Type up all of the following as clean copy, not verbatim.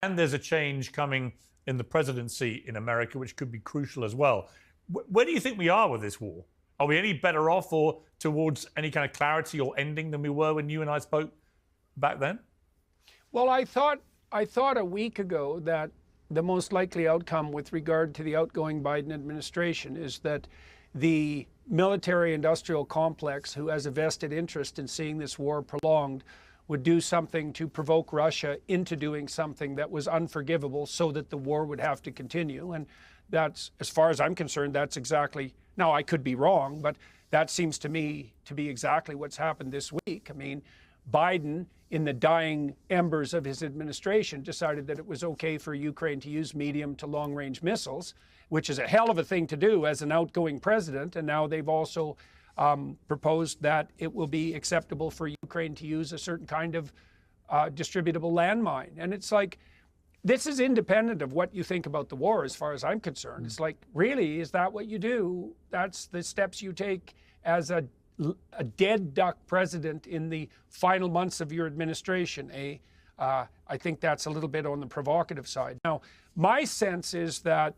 And there's a change coming in the presidency in America, which could be crucial as well. Where do you think we are with this war? Are we any better off or towards any kind of clarity or ending than we were when you and I spoke back then? Well, I thought a week ago that the most likely outcome with regard to the outgoing Biden administration is that the military-industrial complex, who has a vested interest in seeing this war prolonged, would do something to provoke Russia into doing something that was unforgivable so that the war would have to continue. And that's, as far as I'm concerned, that's exactly, now I could be wrong, but that seems to me to be exactly what's happened this week. I mean, Biden, in the dying embers of his administration, decided that it was okay for Ukraine to use medium to long-range missiles, which is a hell of a thing to do as an outgoing president. And now they've also proposed that it will be acceptable for Ukraine to use a certain kind of distributable landmine. And it's like, this is independent of what you think about the war, as far as I'm concerned. It's like, really, is that what you do? That's the steps you take as a dead duck president in the final months of your administration, eh? I think that's a little bit on the provocative side. Now, my sense is that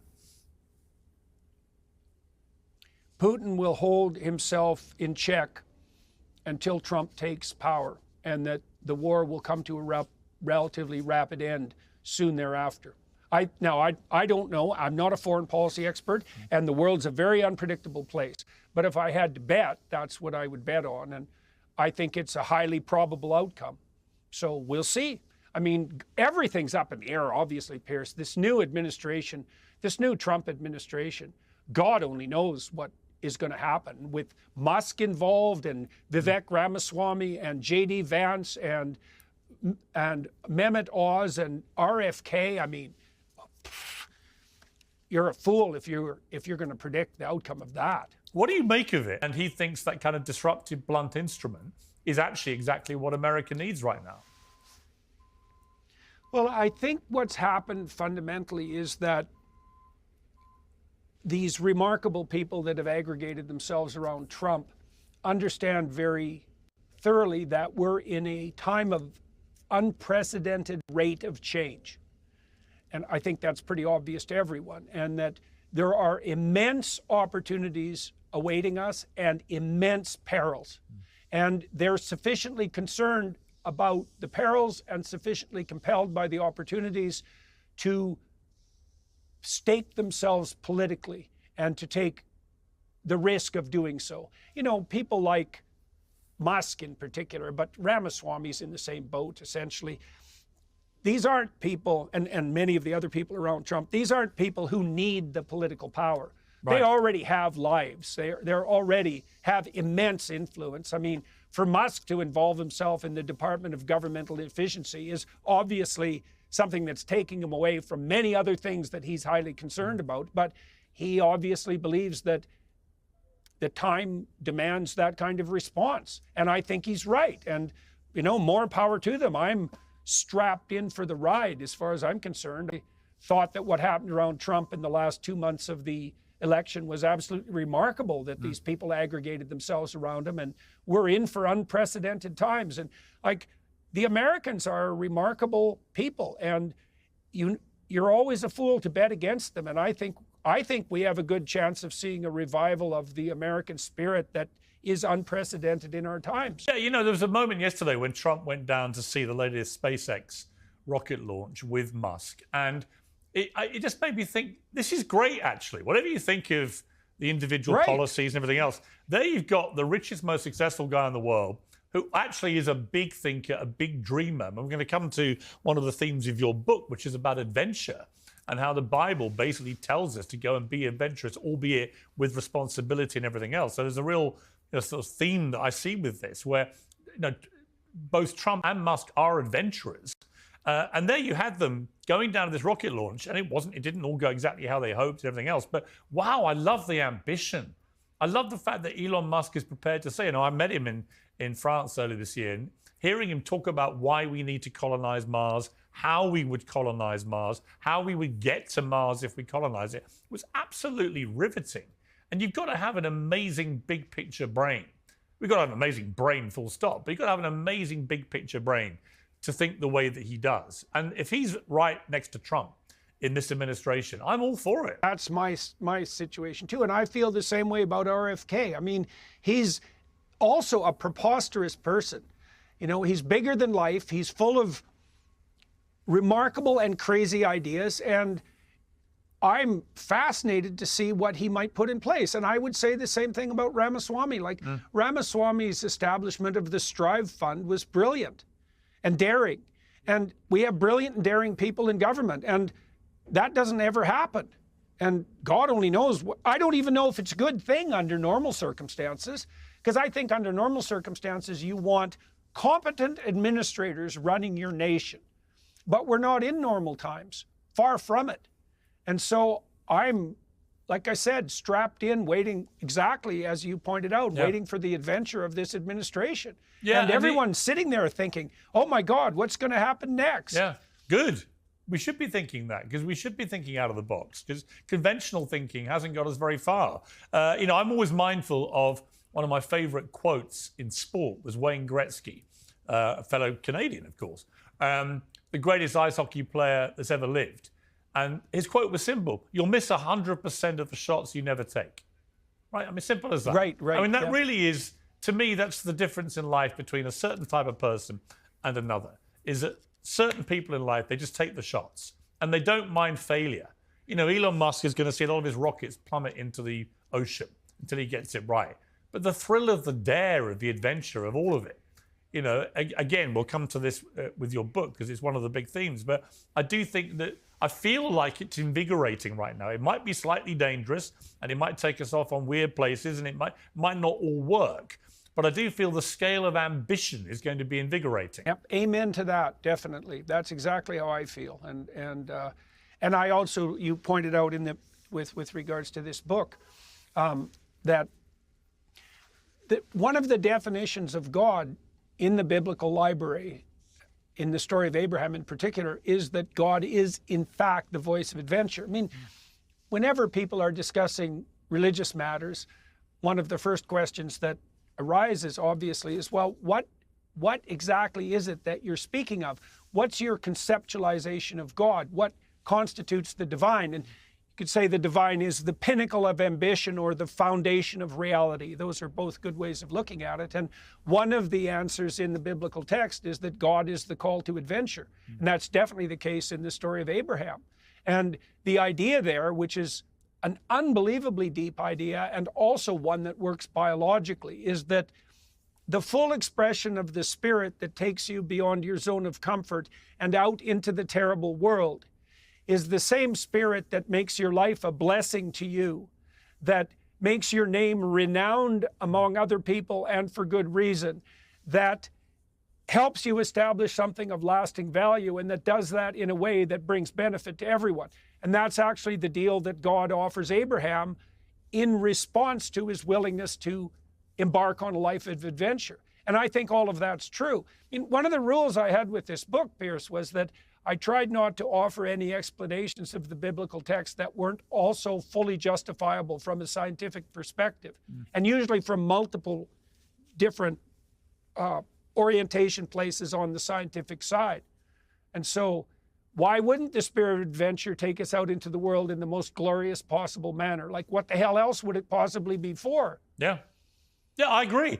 Putin will hold himself in check until Trump takes power, and that the war will come to a relatively rapid end soon thereafter. I don't know. I'm not a foreign policy expert, and the world's a very unpredictable place. But if I had to bet, that's what I would bet on, and I think it's a highly probable outcome. So we'll see. I mean, everything's up in the air, obviously, Pierce. This new administration, this new Trump administration, God only knows what is going to happen with Musk involved and Vivek Ramaswamy and J.D. Vance and Mehmet Oz and RFK. I mean, you're a fool if you're going to predict the outcome of that. What do you make of it? And he thinks that kind of disruptive blunt instrument is actually exactly what America needs right now. Well, I think what's happened fundamentally is that these remarkable people that have aggregated themselves around Trump understand very thoroughly that we're in a time of unprecedented rate of change. And I think that's pretty obvious to everyone, and that there are immense opportunities awaiting us and immense perils. And they're sufficiently concerned about the perils and sufficiently compelled by the opportunities to stake themselves politically and to take the risk of doing so. You know, people like Musk in particular, but Ramaswamy's in the same boat, essentially. These aren't people, and many of the other people around Trump, these aren't people who need the political power. Right. They already have lives. They're already have immense influence. I mean, for Musk to involve himself in the Department of Governmental Efficiency is obviously something that's taking him away from many other things that he's highly concerned about. But he obviously believes that the time demands that kind of response. And I think he's right. And, you know, more power to them. I'm strapped in for the ride as far as I'm concerned. I thought that what happened around Trump in the last 2 months of the election was absolutely remarkable, that these people aggregated themselves around him, and we're in for unprecedented times. And like, the Americans are remarkable people, and you're always a fool to bet against them. And I think we have a good chance of seeing a revival of the American spirit that is unprecedented in our times. Yeah, you know, there was a moment yesterday when Trump went down to see the latest SpaceX rocket launch with Musk, and it just made me think, this is great, actually. Whatever you think of the individual policies and everything else, there you've got the richest, most successful guy in the world, who actually is a big thinker, a big dreamer. And we're going to come to one of the themes of your book, which is about adventure and how the Bible basically tells us to go and be adventurous, albeit with responsibility and everything else. So there's a real sort of theme that I see with this, where both Trump and Musk are adventurers. And there you had them going down to this rocket launch, and it didn't all go exactly how they hoped and everything else. But wow, I love the ambition. I love the fact that Elon Musk is prepared to say, you know, I met him in France earlier this year, and hearing him talk about why we need to colonize Mars, how we would colonize Mars, how we would get to Mars if we colonize it, was absolutely riveting. And you've got to have an amazing big picture brain. We've got to have an amazing brain, full stop, but you've got to have an amazing big picture brain to think the way that he does. And if he's right next to Trump in this administration, I'm all for it. That's my situation too. And I feel the same way about RFK. I mean, he's also a preposterous person. You know, he's bigger than life. He's full of remarkable and crazy ideas. And I'm fascinated to see what he might put in place. And I would say the same thing about Ramaswamy. Like Ramaswamy's establishment of the Strive Fund was brilliant and daring. And we have brilliant and daring people in government. And that doesn't ever happen. And God only knows. I don't even know if it's a good thing under normal circumstances, because I think under normal circumstances, you want competent administrators running your nation. But we're not in normal times, far from it. And so I'm, like I said, strapped in, waiting exactly as you pointed out, waiting for the adventure of this administration. Yeah, and everyone's sitting there thinking, oh my God, what's going to happen next? Yeah, good. We should be thinking that, because we should be thinking out of the box, because conventional thinking hasn't got us very far. You know, I'm always mindful of one of my favorite quotes in sport was Wayne Gretzky, a fellow Canadian, of course, the greatest ice hockey player that's ever lived. And his quote was simple: you'll miss 100% of the shots you never take. Right? I mean, simple as that. Right. I mean, that really is, to me, that's the difference in life between a certain type of person and another, is that certain people in life, they just take the shots and they don't mind failure. You know, Elon Musk is going to see a lot of his rockets plummet into the ocean until he gets it right. But the thrill of the dare, of the adventure, of all of it, you know, again, we'll come to this with your book because it's one of the big themes. But I do think that I feel like it's invigorating right now. It might be slightly dangerous and it might take us off on weird places and it might not all work. But I do feel the scale of ambition is going to be invigorating. Yep. Amen to that, definitely. That's exactly how I feel. And I also, you pointed out in the with regards to this book, that one of the definitions of God in the biblical library, in the story of Abraham in particular, is that God is in fact the voice of adventure. I mean, whenever people are discussing religious matters, one of the first questions that arises obviously is, well, what exactly is it that you're speaking of? What's your conceptualization of God? What constitutes the divine? And you could say the divine is the pinnacle of ambition or the foundation of reality. Those are both good ways of looking at it. And one of the answers in the biblical text is that God is the call to adventure. And that's definitely the case in the story of Abraham. And the idea there, which is an unbelievably deep idea and also one that works biologically, is that the full expression of the spirit that takes you beyond your zone of comfort and out into the terrible world is the same spirit that makes your life a blessing to you, that makes your name renowned among other people and for good reason, that helps you establish something of lasting value, and that does that in a way that brings benefit to everyone. And that's actually the deal that God offers Abraham in response to his willingness to embark on a life of adventure. And I think all of that's true. I mean, one of the rules I had with this book, Pierce, was that I tried not to offer any explanations of the biblical text that weren't also fully justifiable from a scientific perspective, and usually from multiple different orientation places on the scientific side. And so why wouldn't the spirit of adventure take us out into the world in the most glorious possible manner? Like, what the hell else would it possibly be for? Yeah. Yeah, I agree.